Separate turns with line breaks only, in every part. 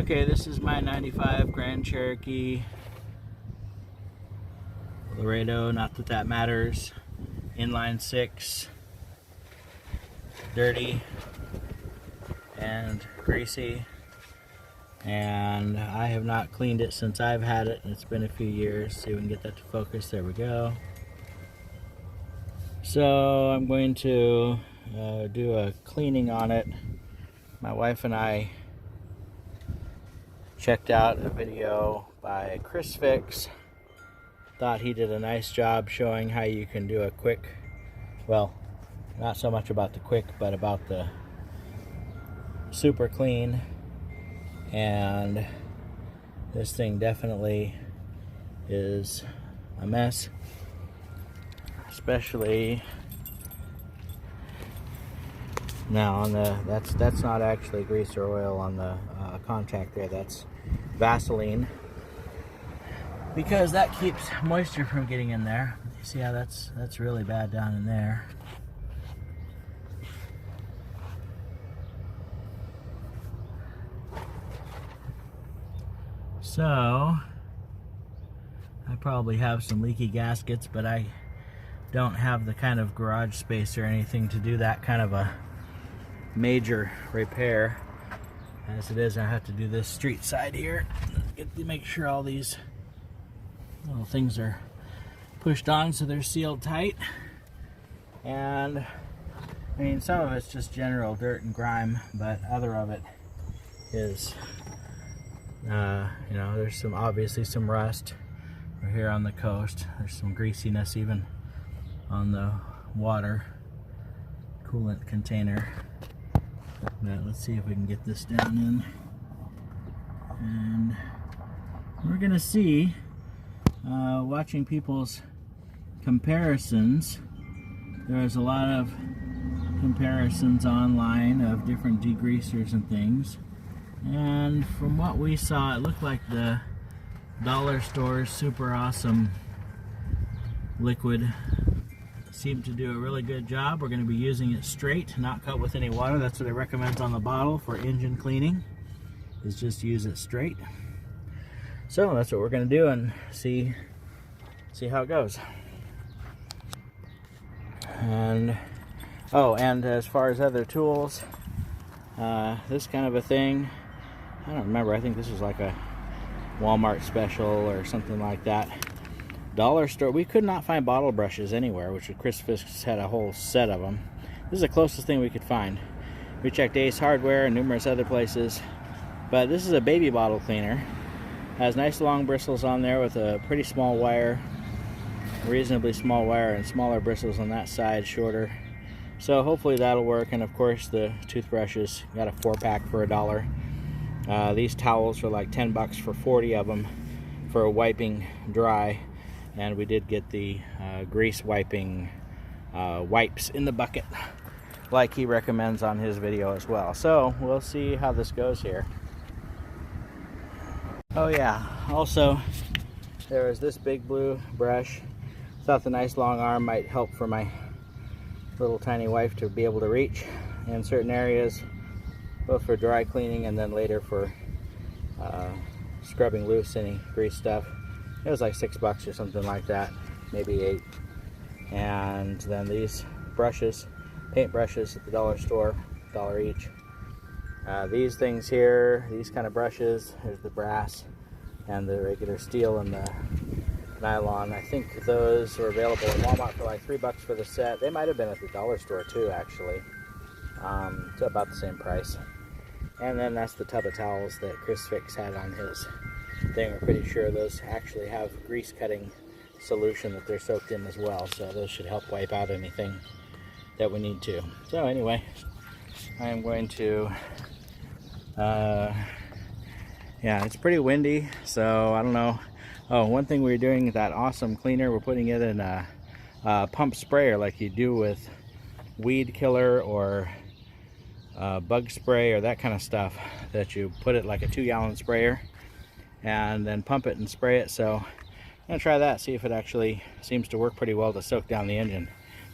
Okay, this is my 95 Grand Cherokee Laredo, not that that matters. Inline 6, dirty and greasy, and I have not cleaned it since I've had it, and it's been a few years. See if we can get that to focus. There we go. So I'm going to do a cleaning on it. My wife and I checked out a video by ChrisFix. Thought he did a nice job showing how you can do a quick, well, not so much about the quick, but about the super clean. And this thing definitely is a mess, especially now on the, that's not actually grease or oil on the contact there, that's Vaseline, because that keeps moisture from getting in there. You see how that's really bad down in there. So I probably have some leaky gaskets, but I don't have the kind of garage space or anything to do that kind of a major repair. As it is, I have to do this street side here. Get to make sure all these little things are pushed on so they're sealed tight. And I mean, some of it's just general dirt and grime, but other of it is you know, there's some, obviously some rust. We're here on the coast. There's some greasiness even on the water coolant container. But let's see if we can get this down in. And we're gonna see, watching people's comparisons, there's a lot of comparisons online of different degreasers and things. And from what we saw, it looked like the dollar store's super awesome liquid seemed to do a really good job. We're going to be using it straight, not cut with any water. That's what it recommends on the bottle for engine cleaning, is just use it straight. So that's what we're going to do and see how it goes. And oh, and as far as other tools, this kind of a thing, I don't remember, I think this was like a Walmart special or something like that. Dollar store, we could not find bottle brushes anywhere, which ChrisFix had a whole set of them. This is the closest thing we could find. We checked Ace Hardware and numerous other places, but this is a baby bottle cleaner. Has nice long bristles on there with a pretty small wire, reasonably small wire, and smaller bristles on that side, shorter. So hopefully that'll work. And of course the toothbrushes, got a 4-pack for $1. These towels are like 10 bucks for 40 of them for wiping dry. And we did get the grease wiping wipes in the bucket, like he recommends on his video as well. So we'll see how this goes here. Oh yeah, also there is this big blue brush. Thought the nice long arm might help for my little tiny wife to be able to reach in certain areas, both for dry cleaning and then later for scrubbing loose any grease stuff. It was like 6 bucks or something like that, maybe 8. And then these brushes, paint brushes at the dollar store, $1 each. These things here, these kind of brushes, there's the brass and the regular steel and the nylon. I think those were available at Walmart for like 3 bucks for the set. They might have been at the dollar store too, actually. So about the same price. And then that's the tub of towels that ChrisFix had on his thing. We're pretty sure those actually have grease cutting solution that they're soaked in as well, so those should help wipe out anything that we need to. So anyway, I am going to yeah, it's pretty windy, so I don't know. Oh, one thing we're doing, that awesome cleaner, we're putting it in a pump sprayer like you do with weed killer or bug spray or that kind of stuff, that you put it like a 2-gallon sprayer and then pump it and spray it. So I'm gonna try that, see if it actually seems to work pretty well to soak down the engine.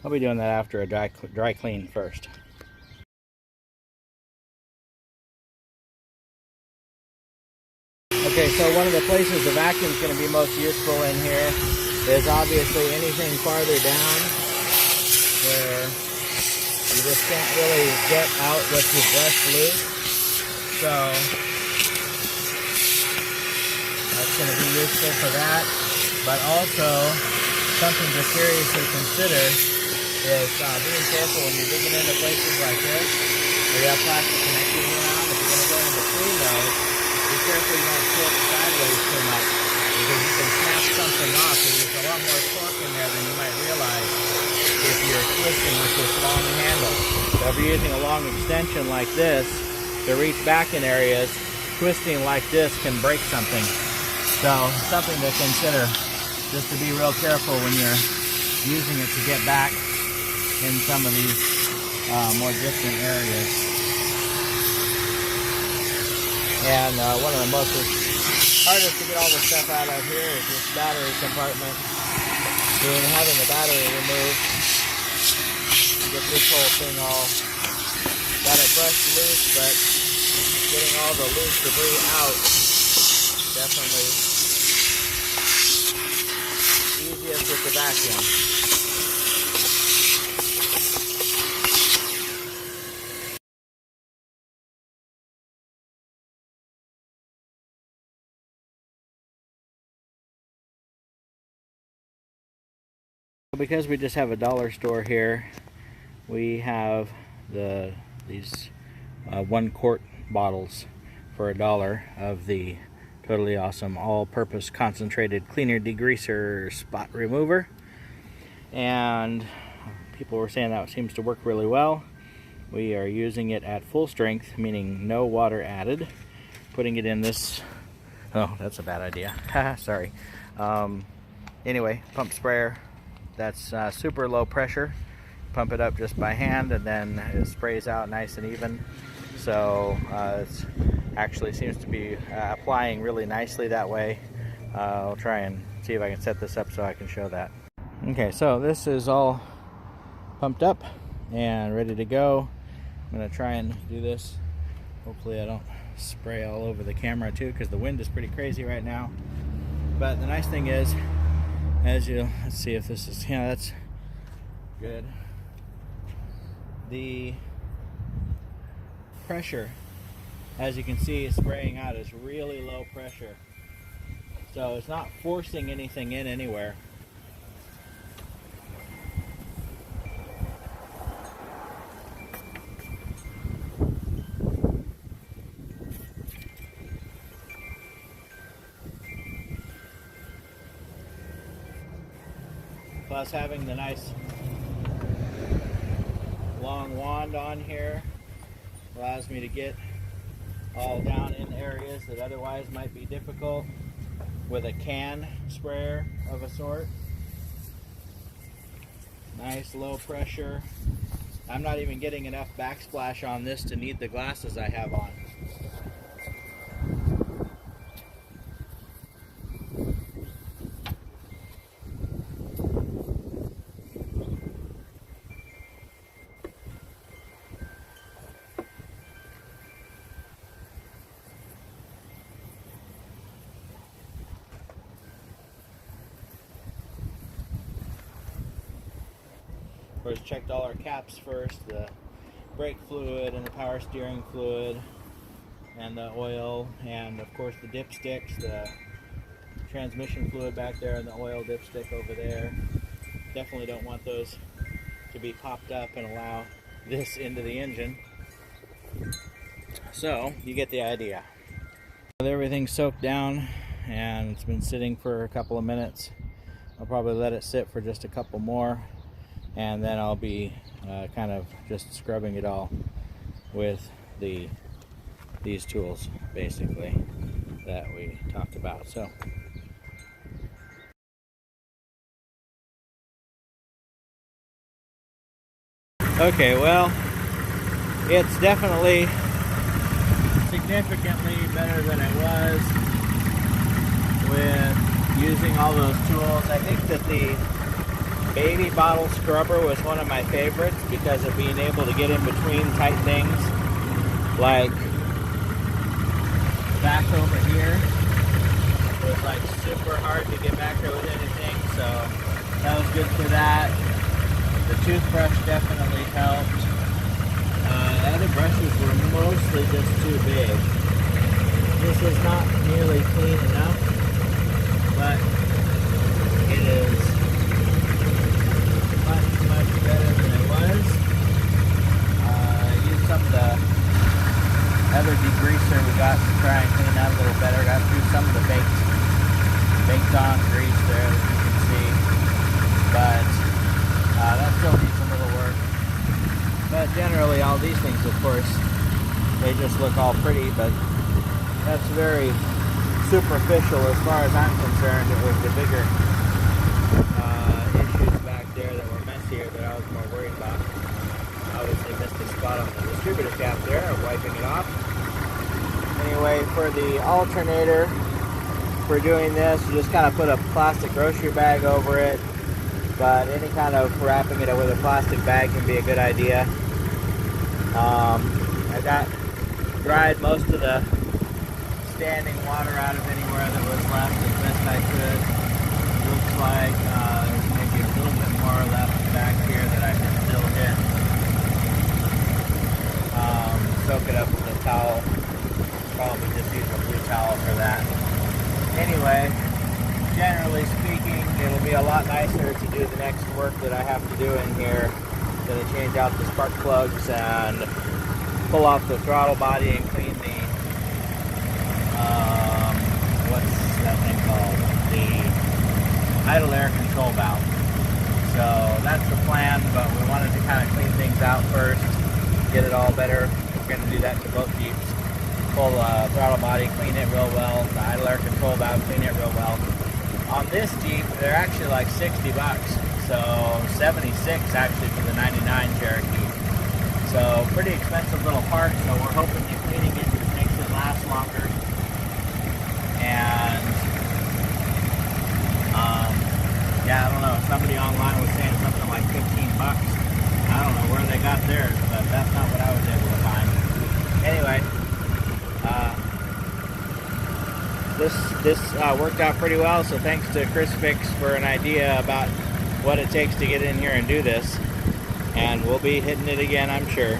I'll be doing that after a dry clean first. Okay, so one of the places the vacuum is going to be most useful in here is obviously anything farther down where you just can't really get out with your brush loose. So that's going to be useful for that. But also something to seriously consider is being careful when you're digging into places like this where you have plastic connectors around. If you're going to go in between those, be careful you don't tilt sideways too much, because you can snap something off, and there's a lot more torque in there than you might realize if you're twisting with this long handle. So if you're using a long extension like this to reach back in areas, twisting like this can break something. So something to consider, just to be real careful when you're using it to get back in some of these more distant areas. And one of the most hardest to get all the stuff out of here is this battery compartment. And having the battery removed, you get this whole thing all got it brushed loose, but getting all the loose debris out definitely easiest with the vacuum. Because we just have a dollar store here, we have these 1 quart bottles for $1 of the totally awesome all-purpose concentrated cleaner degreaser spot remover. And people were saying that seems to work really well. We are using it at full strength, meaning no water added. Putting it in this, oh, that's a bad idea. Sorry. Anyway, pump sprayer. That's super low pressure. Pump it up just by hand, and then it sprays out nice and even. So it actually seems to be applying really nicely that way. I'll try and see if I can set this up so I can show that. Okay, so this is all pumped up and ready to go. I'm going to try and do this. Hopefully I don't spray all over the camera too, because the wind is pretty crazy right now. But the nice thing is, let's see if this is, yeah, that's good. The pressure, as you can see, spraying out is really low pressure. So it's not forcing anything in anywhere. Plus having the nice long wand on here allows me to get all down in areas that otherwise might be difficult with a can sprayer of a sort. Nice low pressure. I'm not even getting enough backsplash on this to need the glasses I have on. Of course, checked all our caps first, the brake fluid and the power steering fluid and the oil, and of course the dipsticks, the transmission fluid back there and the oil dipstick over there. Definitely don't want those to be popped up and allow this into the engine. So you get the idea. With everything soaked down and it's been sitting for a couple of minutes, I'll probably let it sit for just a couple more, and then I'll be kind of just scrubbing it all with these tools basically that we talked about. So okay, well, it's definitely significantly better than it was with using all those tools. I think that the baby bottle scrubber was one of my favorites because of being able to get in between tight things like back over here to get back there with anything, so that was good for that. The toothbrush definitely helped. The other brushes were mostly just too big. This is not nearly clean enough, but it is much better than it was. Used some of the other degreaser we got to try and clean that a little better. Got through some of the baked on grease there, as you can see, but that still needs a little work. But generally, all these things, of course, they just look all pretty, but that's very superficial as far as I'm concerned. It was the bigger issues back there that were messier that I was more worried about. Obviously missed a spot on the distributor cap there, wiping it off. Anyway, for the alternator, for doing this, you just kind of put a plastic grocery bag over it, but any kind of wrapping it with a plastic bag can be a good idea. I got dried most of the standing water out of anywhere that was left as best I could. Looks like there's maybe a little bit more left back here that I can still hit. Soak it up with a towel. Probably just use a blue towel for that. Anyway, generally speaking, it'll be a lot nicer to do the next work that I have to do in here. Gonna change out the spark plugs and pull off the throttle body and clean the what's that thing called? The idle air control valve. So that's the plan, but we wanted to kind of clean things out first, get it all better. We're gonna do that to both Jeeps. Pull the throttle body, clean it real well. The idle air control valve, clean it real well. On this Jeep, they're actually like $60. So 76 actually for the 99 Cherokee. So pretty expensive little part, so we're hoping that cleaning it makes it last longer. And yeah, I don't know, somebody online was saying something like 15 bucks. I don't know where they got theirs, but that's not what I was able to find. Anyway, this worked out pretty well, so thanks to ChrisFix for an idea about what it takes to get in here and do this. And we'll be hitting it again, I'm sure.